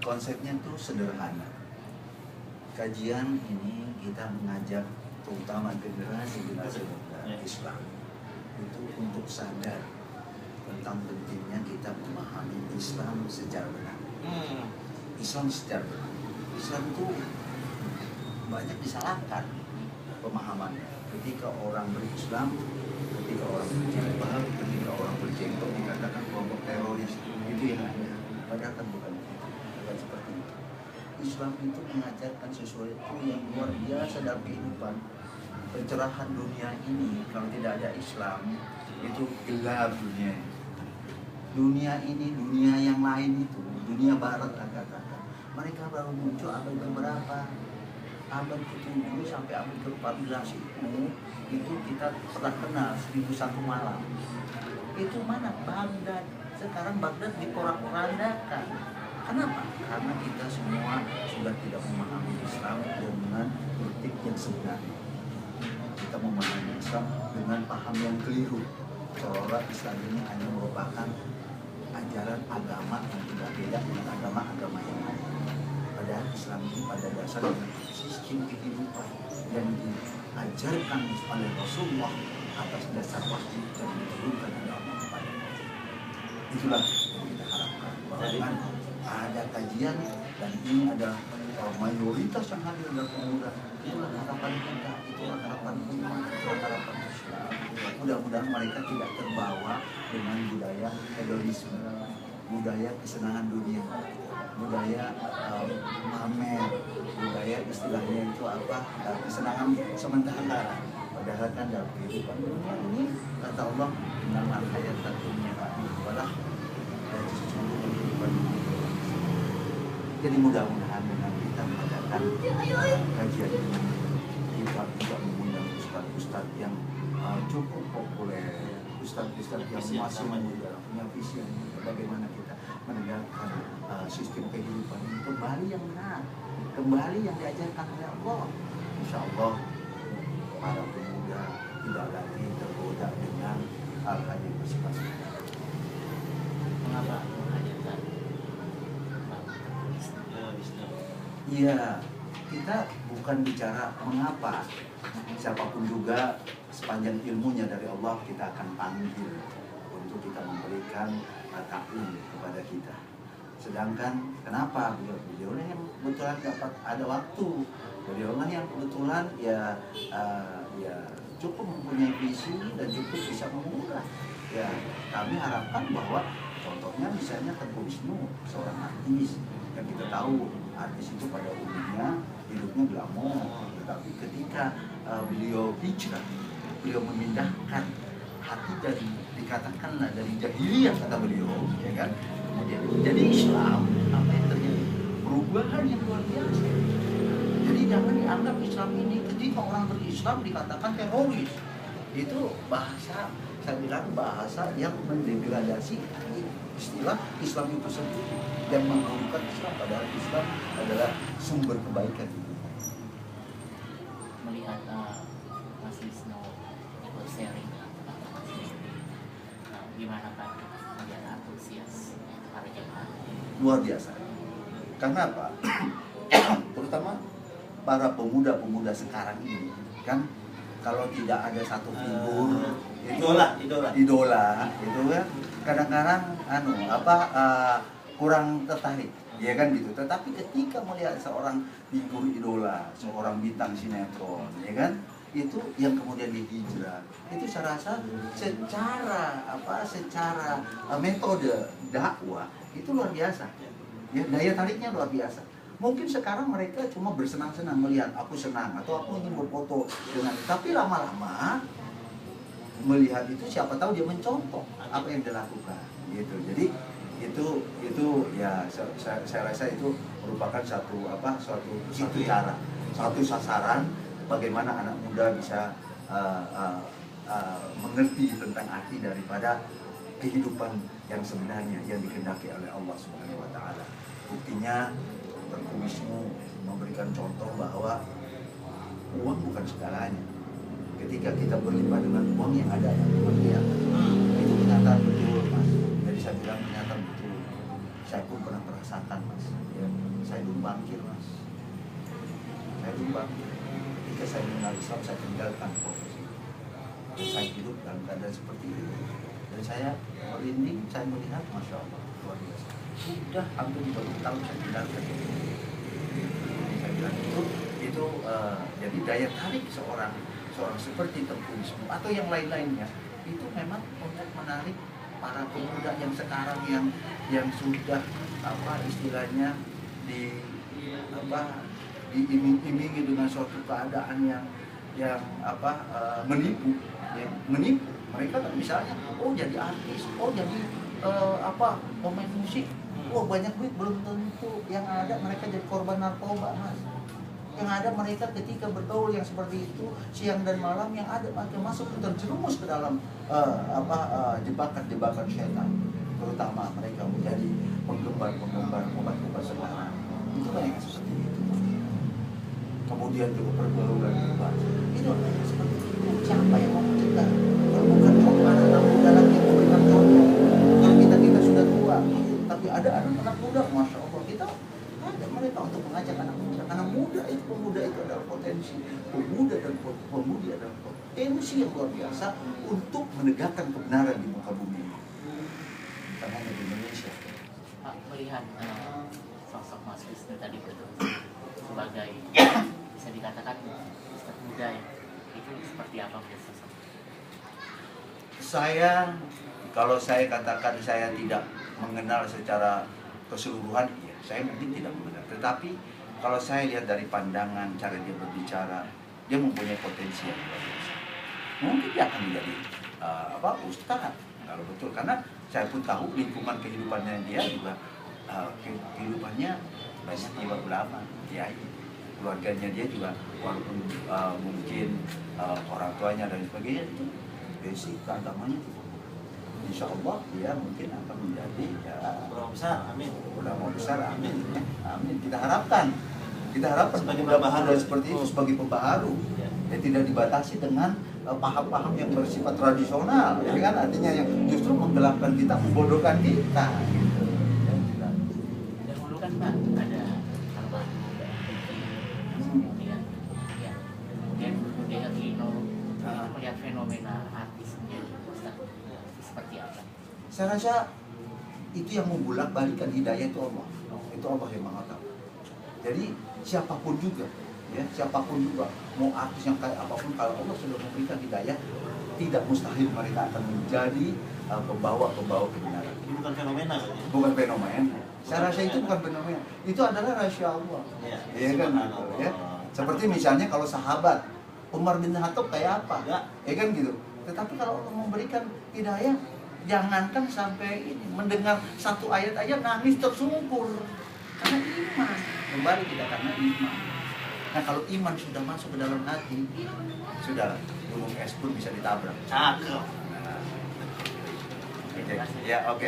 konsepnya tuh sederhana. Kajian ini kita mengajak terutama generasi muda Islam itu untuk sadar tentang pentingnya kita memahami Islam secara benar. Islam secara benar. Islam itu banyak disalahkan pemahamannya. Ketika orang berislam, ketika orang berjilbab, ketika orang berjenggot dikatakan kelompok teroris, itu yang ada. Padahal kan bukan seperti itu. Islam itu mengajarkan sesuatu yang luar biasa dalam kehidupan. Pencerahan dunia ini kalau tidak ada Islam itu gelap dunia ini. Dunia ini, dunia yang lain itu, dunia barat katakan. Mereka baru muncul abad keberapa? Abad ke-7 sampai abad ke-14 itu kita pernah kenal 1001 malam. Itu mana? Baghdad. Sekarang Baghdad diporak-porandakan. Kenapa? Karena kita semua sudah tidak memahami Islam dengan kritik yang sebenarnya. Kita memahami Islam dengan paham yang keliru. Seolah Islam ini hanya merupakan ajaran agama yang tidak beda dengan agama-agama yang lain. Padahal Islam ini pada dasarnya sistem kehidupan yang diajarkan oleh Rasulullah atas dasar wahyu dan diturunkan oleh Allah kepada kita. Itulah yang kita harapkan. Bahwa ada kajian dan ini ada mayoritas yang hadir dari pemuda. Itulah harapan kita, itulah harapan umat, itulah harapan Islam. Mudah-mudahan mereka tidak terbawa dengan budaya hedonisme, budaya kesenangan dunia, budaya pamer, budaya istilahnya itu apa, kesenangan sementara. Padahal kan dalam kehidupan dunia ini kata Allah, "Innamal hayatud dunya walah." Jadi mudah-mudahan dengan kita mengadakan kajian ini kita tidak mengundang ustadz-ustadz yang cukup populer, ustadz-ustadz yang masih muda, punya visi bagaimana kita menegakkan sistem kehidupan ini kembali yang benar, kembali yang diajarkan oleh Allah. Insya Allah para pemuda tidak lagi tergoda dengan hal-hal yang bersifat sebenarnya. Mengapa mengajarkan Iya, kita bukan bicara mengapa. Siapapun juga sepanjang ilmunya dari Allah kita akan panggil untuk kita memberikan taklim kepada kita. Sedangkan kenapa beliau yang kebetulan dapat ada waktu, beliau yang kebetulan ya cukup mempunyai visi dan cukup bisa mengurah. Ya kami harapkan bahwa contohnya misalnya Tengku Wisnu, seorang artis yang kita tahu artis itu pada umumnya hidupnya glamor, tetapi ketika beliau hijrah, beliau memindahkan hati dari dikatakanlah dari jahiliyah kata beliau, ya kan, kemudian menjadi Islam. Apa yang terjadi? Perubahan yang luar biasa. Jadi jangan dianggap Islam ini ketika orang berislam dikatakan teroris. Itu bahasa, saya bilang bahasa yang mendegradasi istilah Islam itu sendiri dan menggunakan Islam, padahal Islam adalah sumber kebaikan. Melihat Mas Wisnu ikut sharing tentang Mas Wisnu, gimana Pak melihat antusias para jemaah? Luar biasa. Karena apa? Terutama para pemuda-pemuda sekarang ini kan, kalau tidak ada satu figur idola itu kan kadang-kadang kurang tertarik, ya kan gitu. Tetapi ketika melihat seorang figur idola, seorang bintang sinetron, ya kan, itu yang kemudian dihijrah, itu saya rasa secara metode dakwah itu luar biasa, ya, daya tariknya luar biasa. Mungkin sekarang mereka cuma bersenang-senang melihat aku senang atau aku ingin berfoto dengan, tapi lama-lama melihat itu siapa tahu dia mencontoh apa yang dilakukan, gitu. Jadi itu ya saya rasa itu merupakan satu cara, satu sasaran bagaimana anak muda bisa mengerti tentang arti daripada kehidupan yang sebenarnya yang dikehendaki oleh Allah Subhanahu wa taala. Buktinya Tengku Wisnu memberikan contoh bahwa uang bukan segalanya. Ketika kita berlimpah dengan uang yang ada yang itu kenyataan betul, Mas. Jadi saya bilang kenyataan betul. Saya pun pernah rasakan mas, ya. Saya dulu bangkir mas, saya dulu bangkir. Ketika saya mengenal Islam, saya tinggalkan profesi. Dan saya hidup dalam keadaan seperti itu. Dan saya merinding, saya melihat, masya Allah, luar biasa. Sudah hampir 20 tahun saya tinggalkan itu. Saya bilang itu jadi daya tarik seorang seperti Tengku Wisnu atau yang lain-lainnya itu memang untuk menarik para pemuda yang sekarang yang sudah istilahnya diiming-imingi dengan suatu keadaan yang menipu, ya, menipu mereka kan misalnya jadi artis, jadi pemain musik, banyak duit, belum tentu yang ada mereka jadi korban narkoba mas. Yang ada mereka ketika bergaul yang seperti itu siang dan malam, yang ada mereka masuk terjerumus ke dalam jebakan-jebakan syaitan, terutama mereka menjadi penggemar obat-obat sekarang. Itu banyak yang seperti itu. Kemudian juga pergaulan bebas. Itu seperti itu. Siapa yang mau mencegah? Kalau bukan anak-anak muda lagi yang memberikan contoh. Kalau kita sudah tua, tapi ada anak-anak muda, masya Allah, kita ada mereka untuk mengajak anak muda. Anak muda itu, pemuda itu adalah potensi. Pemuda dan pemudi adalah potensi yang luar biasa untuk menegakkan kebenaran di muka bumi ini. Bukan hanya di Indonesia. Pak, melihat sosok Mas Wisnu tadi betul sebagai bisa dikatakan Ustadz muda ya, itu seperti apa sosok? Kalau saya katakan saya tidak mengenal secara keseluruhan, ya, saya mungkin tidak mengenal. Tetapi kalau saya lihat dari pandangan, cara dia berbicara, dia mempunyai potensi yang luar biasa. Mungkin dia akan menjadi ustadz, kalau betul. Karena saya pun tahu lingkungan kehidupannya dia juga kehidupannya banyak jiwa ulama, ya. Keluarganya dia juga walaupun mungkin orang tuanya dan sebagainya itu basic agamanya juga. Insya Allah dia mungkin akan menjadi ulama besar, amin. Ulama besar, amin. Amin. Kita harapkan sebagai pembaharu seperti itu, sebagai pembaharu. Ya, tidak dibatasi dengan paham-paham yang bersifat tradisional, ya kan, artinya yang justru menggelapkan kita, membodohkan kita. Gitu. Dahulu kan Pak ada kemudian Lino melihat fenomena artis menjadi Ustadz seperti apa? Saya rasa itu yang membulak-balikan hidayah itu Allah. Itu Allah yang Maha Tahu. Jadi siapapun juga, mau artis yang kayak apapun, kalau Allah sudah memberikan hidayah, tidak mustahil mereka akan menjadi pembawa kebenaran. Ini bukan fenomena kan? Bukan fenomena. Saya rasa itu bukan fenomena. Itu adalah rahasia Allah. Iya kan? Ya. Seperti misalnya kalau sahabat Umar bin Khattab kayak apa? Ya kan gitu. Tetapi kalau Allah memberikan hidayah, jangankan sampai ini mendengar satu ayat aja nangis tersungkur. Karena iman. Kembali kita karena iman. Nah kalau iman sudah masuk ke dalam hati, sudah gunung es pun bisa ditabrak. Cakep. Ya oke.